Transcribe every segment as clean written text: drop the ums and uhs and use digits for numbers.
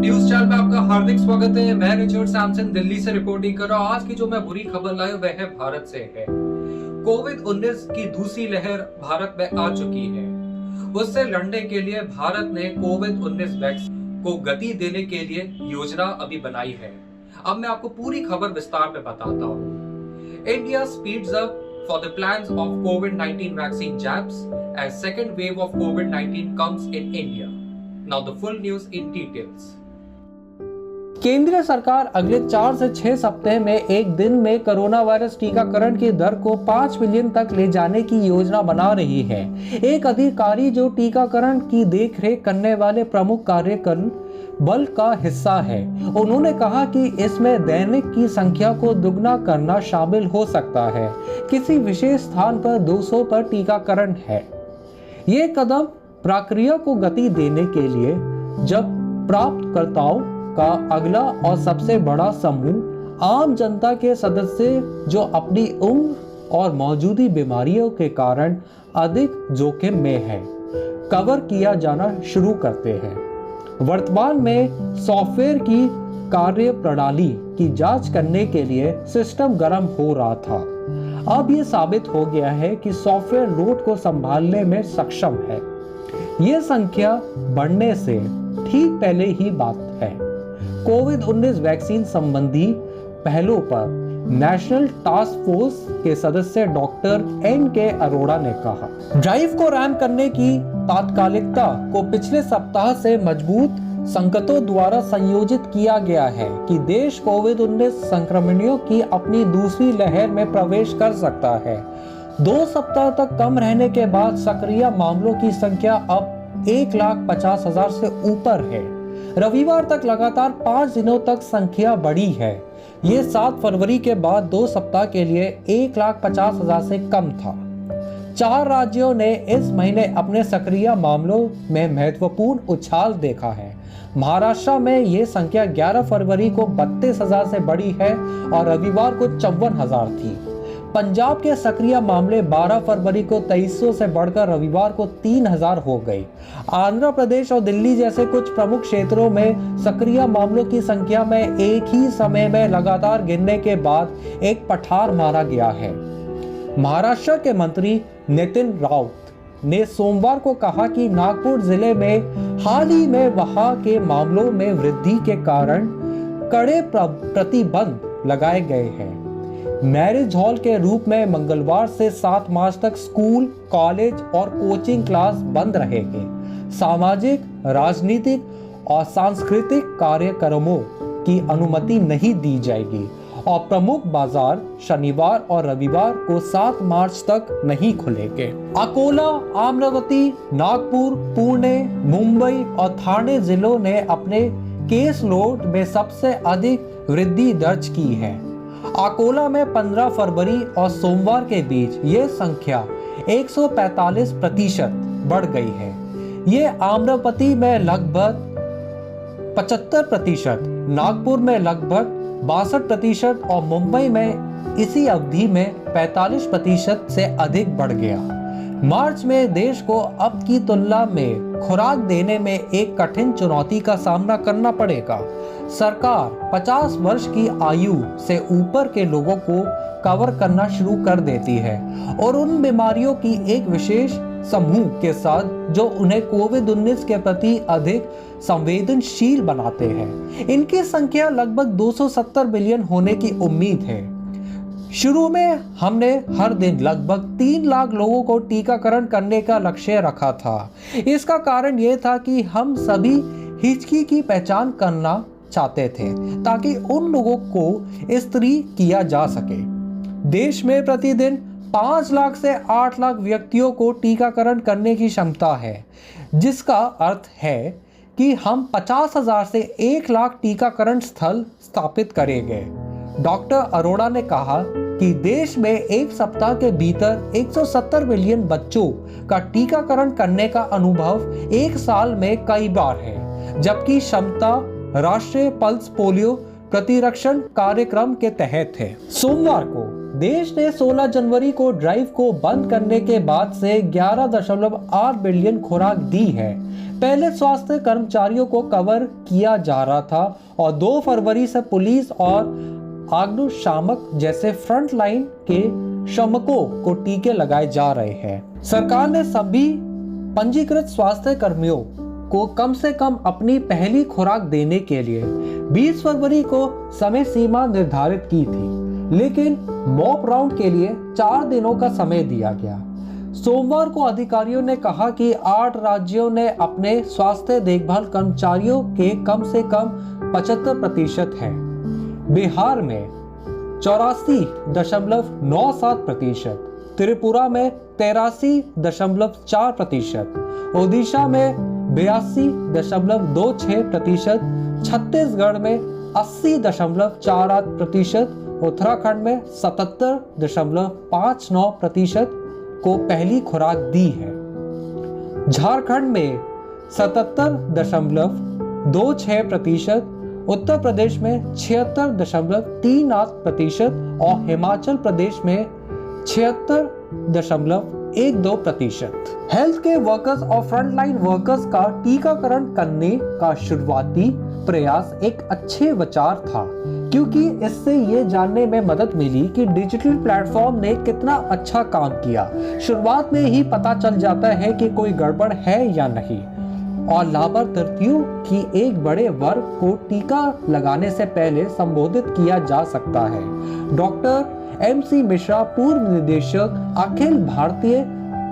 News channel में आपका हार्दिक स्वागत है। मैं रिचर्ड सैमसन दिल्ली से रिपोर्टिंग कर रहा हूँ। आज की जो मैं बुरी खबर लाई वह है भारत से है। कोविड-19 की दूसरी लहर भारत में आ चुकी है। उससे लड़ने के लिए भारत ने कोविड-19 वैक्सीन को गति देने के लिए योजना अभी बनाई है। अब मैं आपको पूरी खबर विस्तार में बताता हूँ। India speeds up for the plans of COVID-19 vaccine jabs as second wave of COVID-19 comes in India. Now the full news in details. केंद्र सरकार अगले 4 से 6 सप्ताह में एक दिन में कोरोना वायरस टीकाकरण की दर को 5 मिलियन तक ले जाने की योजना बना रही है। एक अधिकारी जो टीकाकरण की देखरेख करने वाले प्रमुख कार्यक्रम बल का हिस्सा है, उन्होंने कहा कि इसमें दैनिक की संख्या को दुगना करना शामिल हो सकता है। किसी विशेष स्थान पर 200 पर टीकाकरण है। ये कदम प्रक्रिया को गति देने के लिए जब प्राप्तकर्ताओं का अगला और सबसे बड़ा समूह आम जनता के सदस्य जो अपनी उम्र और मौजूदा बीमारियों के कारण अधिक जोखिम में है, कवर किया जाना शुरू करते हैं। वर्तमान में सॉफ्टवेयर की कार्य प्रणाली की जांच करने के लिए सिस्टम गर्म हो रहा था। अब ये साबित हो गया है कि सॉफ्टवेयर लोड को संभालने में सक्षम है। ये संख्या बढ़ने से ठीक पहले ही बात है। कोविड-19 वैक्सीन संबंधी पहलों पर नेशनल टास्क फोर्स के सदस्य डॉक्टर N.K. अरोड़ा ने कहा, ड्राइव को रैम करने की तात्कालिकता को पिछले सप्ताह से मजबूत संकेतों द्वारा संयोजित किया गया है कि देश कोविड-19 संक्रमणों की अपनी दूसरी लहर में प्रवेश कर सकता है। 2 सप्ताह तक कम रहने के बाद सक्रिय मामलों की संख्या अब 1,50,000 से ऊपर है। रविवार तक लगातार 5 दिनों तक संख्या बढ़ी है। ये 7 फरवरी के बाद 2 सप्ताह के लिए 1,50,000 से कम था। 4 राज्यों ने इस महीने अपने सक्रिय मामलों में महत्वपूर्ण उछाल देखा है। महाराष्ट्र में ये संख्या 11 फरवरी को 32,000 से बढ़ी है और रविवार को 54,000 थी। पंजाब के सक्रिय मामले 12 फरवरी को 2300 से बढ़कर रविवार को 3,000 हो गए। आंध्र प्रदेश और दिल्ली जैसे कुछ प्रमुख क्षेत्रों में सक्रिय मामलों की संख्या में एक ही समय में लगातार गिरने के बाद एक पठार मारा गया है। महाराष्ट्र के मंत्री नितिन राउत ने सोमवार को कहा कि नागपुर जिले में हाल ही में वहां के मामलों में वृद्धि के कारण कड़े प्रतिबंध लगाए गए हैं। मैरिज हॉल के रूप में मंगलवार से 7 मार्च तक स्कूल, कॉलेज और कोचिंग क्लास बंद रहेंगे। सामाजिक, राजनीतिक और सांस्कृतिक कार्यक्रमों की अनुमति नहीं दी जाएगी और प्रमुख बाजार शनिवार और रविवार को 7 मार्च तक नहीं खुलेंगे। अकोला, अमरावती, नागपुर, पुणे, मुंबई और ठाणे जिलों ने अपने केस लोड में सबसे अधिक वृद्धि दर्ज की है। अकोला में 15 फरवरी और सोमवार के बीच ये संख्या 145% बढ़ गई है। ये अमरावती में लगभग 75%, नागपुर में लगभग 62% और मुंबई में इसी अवधि में 45% से अधिक बढ़ गया। मार्च में देश को अब की तुलना में खुराक देने में एक कठिन चुनौती का सामना करना पड़ेगा। सरकार 50 वर्ष की आयु से ऊपर के लोगों को कवर करना शुरू कर देती है और उन बीमारियों की एक विशेष समूह के साथ जो उन्हें कोविड-19 के प्रति अधिक संवेदनशील बनाते हैं। इनकी संख्या लगभग 270 मिलियन होने की उम्मीद है। शुरू में हमने हर दिन लगभग 3 लाख लोगों को टीकाकरण करने का लक्ष्य रखा था। इसका कारण यह था कि हम सभी हिचकी की पहचान करना चाहते थे ताकि उन लोगों को स्त्री किया जा सके। देश में प्रतिदिन 5 लाख से 8 लाख व्यक्तियों को टीकाकरण करने की क्षमता है, जिसका अर्थ है कि हम 50,000 से 1 लाख टीकाकरण स्थल स्थापित करेंगे। डॉक्टर अरोड़ा ने कहा कि देश में एक सप्ताह के भीतर 170 मिलियन बच्चों का टीकाकरण करने का अनुभव एक साल में कई बार है, जबकि क्षमता राष्ट्रीय पल्स पोलियो प्रतिरक्षण कार्यक्रम के तहत है। सोमवार को देश ने 16 जनवरी को ड्राइव को बंद करने के बाद से 11.8 बिलियन खुराक दी है। पहले स्वास्थ्य कर्मचारियों को कवर किया जा रहा था और 2 फरवरी से पुलिस और अग्निशामक जैसे फ्रंट लाइन के श्रमिकों को टीके लगाए जा रहे हैं। सरकार ने सभी पंजीकृत स्वास्थ्य कर्मियों को कम से कम अपनी पहली खुराक देने के लिए 20 फरवरी को समय सीमा निर्धारित की थी, लेकिन मॉप राउंड के लिए 4 दिनों का समय दिया गया। सोमवार को अधिकारियों ने कहा कि 8 राज्यों ने अपने स्वास्थ्य देखभाल कर्मचारियों के कम से कम 75% है। बिहार में 84.97%, त्रिपुरा में 83.4%, ओडिशा में 82.26%, छत्तीसगढ़ में 80.48%, उत्तराखंड में 77.59% को पहली खुराक दी है। झारखंड में 77.26%, उत्तर प्रदेश में 76.38% और हिमाचल प्रदेश में 76.12%। हेल्थ के वर्कर्स और फ्रंटलाइन वर्कर्स का टीकाकरण करने का शुरुआती प्रयास एक अच्छे विचार था, क्योंकि इससे ये जानने में मदद मिली कि डिजिटल प्लेटफॉर्म ने कितना अच्छा काम किया। शुरुआत में ही पता चल जाता है कि कोई गड़बड़ है या नहीं, और लाभार्थियों की एक बड़े वर्ग को टीका लगाने से पहले संबोधित किया जा सकता है। डॉक्टर MC मिश्रा, पूर्व निदेशक अखिल भारतीय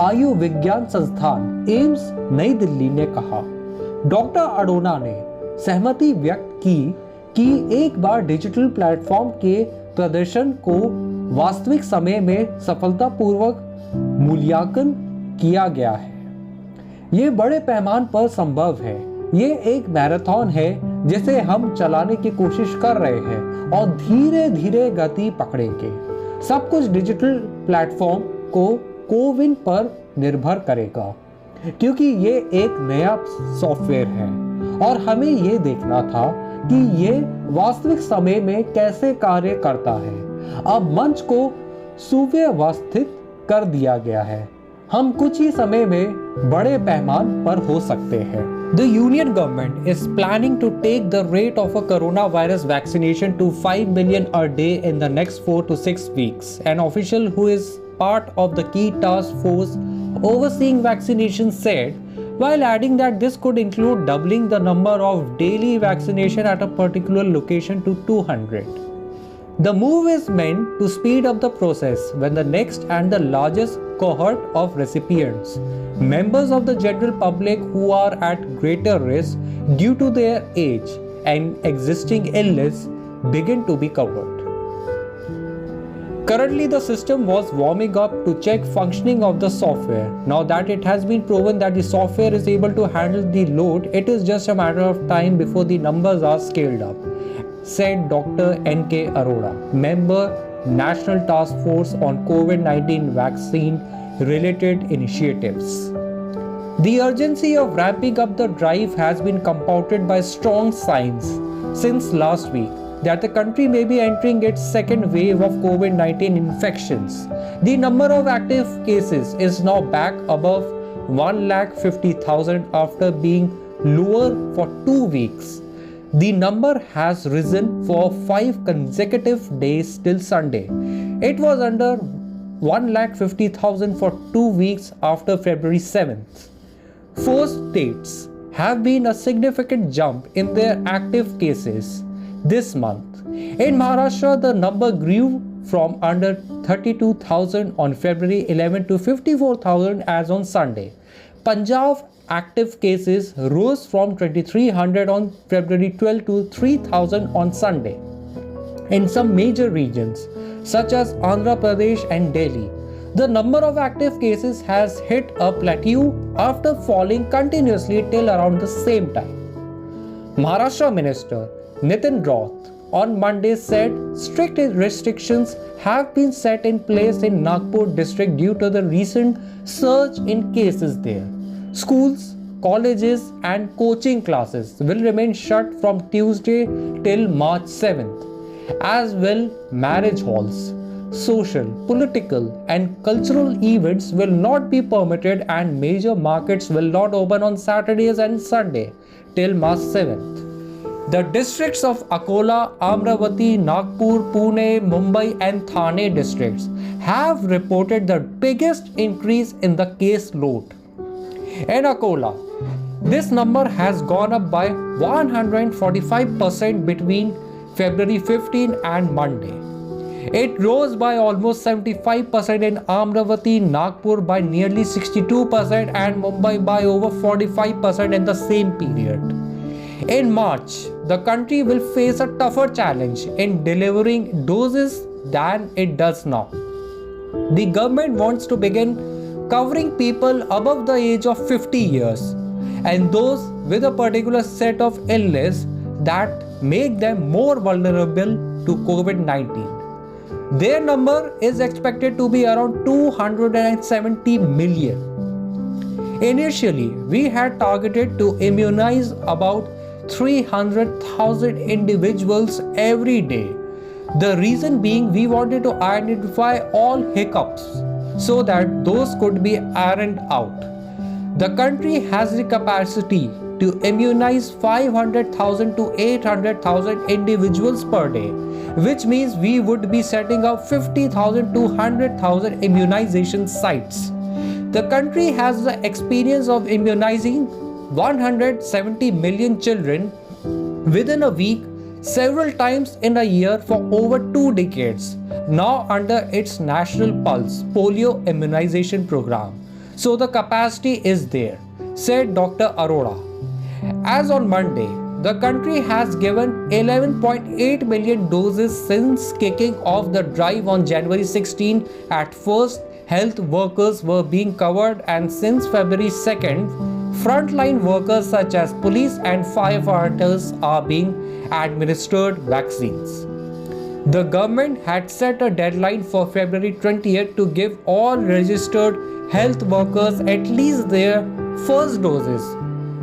आयुर्विज्ञान संस्थान एम्स नई दिल्ली ने कहा। डॉक्टर अरोड़ा ने सहमति व्यक्त की कि एक बार डिजिटल प्लेटफॉर्म के प्रदर्शन को वास्तविक समय में सफलतापूर्वक मूल्यांकन किया गया है। ये बड़े पैमाने पर संभव है। ये एक मैराथन है जिसे हम चलाने की कोशिश कर रहे हैं और धीरे धीरे गति पकड़ेंगे। सब कुछ डिजिटल प्लेटफॉर्म को कोविन पर निर्भर करेगा, क्योंकि ये एक नया सॉफ्टवेयर है और हमें ये देखना था कि ये वास्तविक समय में कैसे कार्य करता है। अब मंच को सुव्यवस्थित कर दिया गया है। हम कुछ ही समय में बड़े पैमाने पर हो सकते हैं। The Union government is planning to take the rate of a coronavirus vaccination to 5 million a day in the next 4 to 6 weeks. An official who is part of the key task force overseeing vaccination said, while adding that this could include doubling the number of daily vaccination at a particular location to 200. The move is meant to speed up the process when the next and the largest cohort of recipients, members of the general public who are at greater risk due to their age and existing illness, begin to be covered. Currently, the system was warming up to check functioning of the software. Now that it has been proven that the software is able to handle the load, it is just a matter of time before the numbers are scaled up, said Dr. N.K. Arora, member National Task Force on COVID-19 vaccine related initiatives. The urgency of ramping up the drive has been compounded by strong signs since last week that the country may be entering its second wave of COVID-19 infections. The number of active cases is now back above 150,000 after being lower for 2 weeks. The number has risen for 5 consecutive days till Sunday. It was under 150,000 for 2 weeks after February 7th. 4 states have been a significant jump in their active cases this month. In Maharashtra, the number grew from under 32,000 on February 11 to 54,000 as on Sunday. Punjab active cases rose from 2,300 on February 12 to 3,000 on Sunday. In some major regions, such as Andhra Pradesh and Delhi, the number of active cases has hit a plateau after falling continuously till around the same time. Maharashtra Minister Nitin Raut on Monday said strict restrictions have been set in place in Nagpur district due to the recent surge in cases there. Schools, colleges and coaching classes will remain shut from Tuesday till March 7th, as will marriage halls. social, political, and cultural events will not be permitted, and major markets will not open on Saturdays and Sunday till March 7th. The districts of Akola, Amravati, Nagpur, Pune, Mumbai, and Thane districts have reported the biggest increase in the case load. In Akola, this number has gone up by 145% between February 15 and Monday. It rose by almost 75% in Amravati, Nagpur by nearly 62%, and Mumbai by over 45% in the same period. In March, the country will face a tougher challenge in delivering doses than it does now. The government wants to begin covering people above the age of 50 years and those with a particular set of illness that make them more vulnerable to COVID-19. Their number is expected to be around 270 million. Initially, we had targeted to immunize about 300,000 individuals every day. The reason being we wanted to identify all hiccups so that those could be ironed out. The country has the capacity to immunize 500,000 to 800,000 individuals per day, which means we would be setting up 50,000 to 100,000 immunization sites. The country has the experience of immunizing 170 million children within a week, several times in a year for over 2 decades, now under its National Pulse polio immunization program. So the capacity is there, said Dr. Arora. As on Monday, the country has given 11.8 million doses since kicking off the drive on January 16. At first, health workers were being covered, and since February 2nd, frontline workers such as police and firefighters are being administered vaccines. The government had set a deadline for February 20th to give all registered health workers at least their first doses,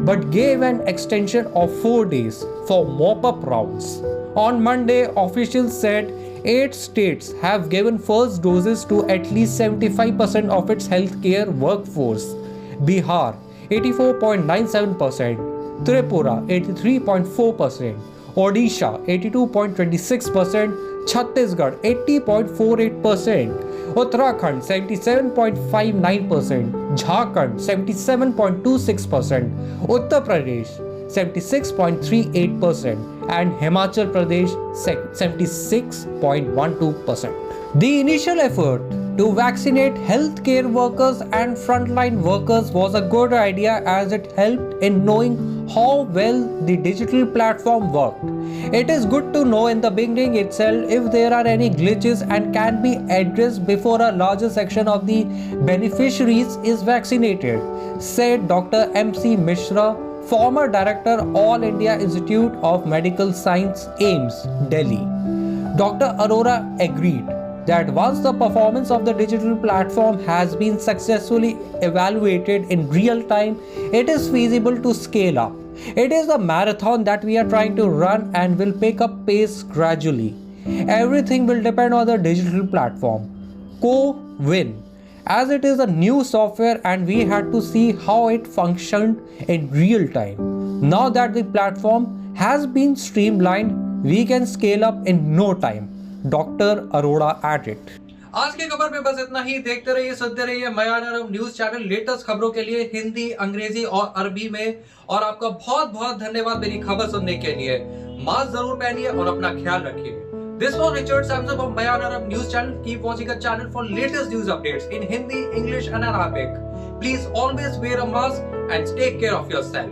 but gave an extension of 4 days for mop-up rounds. On Monday, officials said 8 states have given first doses to at least 75% of its healthcare workforce. Bihar 84.97%, Tripura 83.4%, Odisha 82.26%, Chhattisgarh 80.48%, Uttarakhand 77.59%, Jharkhand 77.26%, Uttar Pradesh 76.38%, and Himachal Pradesh 76.12%. The initial effort to vaccinate healthcare workers and frontline workers was a good idea, as it helped in knowing how well the digital platform worked. It is good to know in the beginning itself if there are any glitches and can be addressed before a larger section of the beneficiaries is vaccinated, said Dr. M.C. Mishra, former director, All India Institute of Medical Science, AIIMS, Delhi. Dr. Arora agreed that once the performance of the digital platform has been successfully evaluated in real time, it is feasible to scale up. It is a marathon that we are trying to run and will pick up pace gradually. Everything will depend on the digital platform, CoWIN, as it is a new software and we had to see how it functioned in real time. Now that the platform has been streamlined, we can scale up in no time, Dr. Arora added. आज की खबर में बस इतना ही। देखते रहिए, सुनते रहिए मया नरम न्यूज चैनल, लेटेस्ट खबरों के लिए हिंदी, अंग्रेजी और अरबी में। और आपका बहुत बहुत धन्यवाद मेरी खबर सुनने के लिए। मास्क जरूर पहनिए और अपना ख्याल रखिए। This was Richard Samson from Maya Narav News Channel. Keep watching the channel for latest news updates in Hindi, English and Arabic. Please always wear a mask and take care of yourself.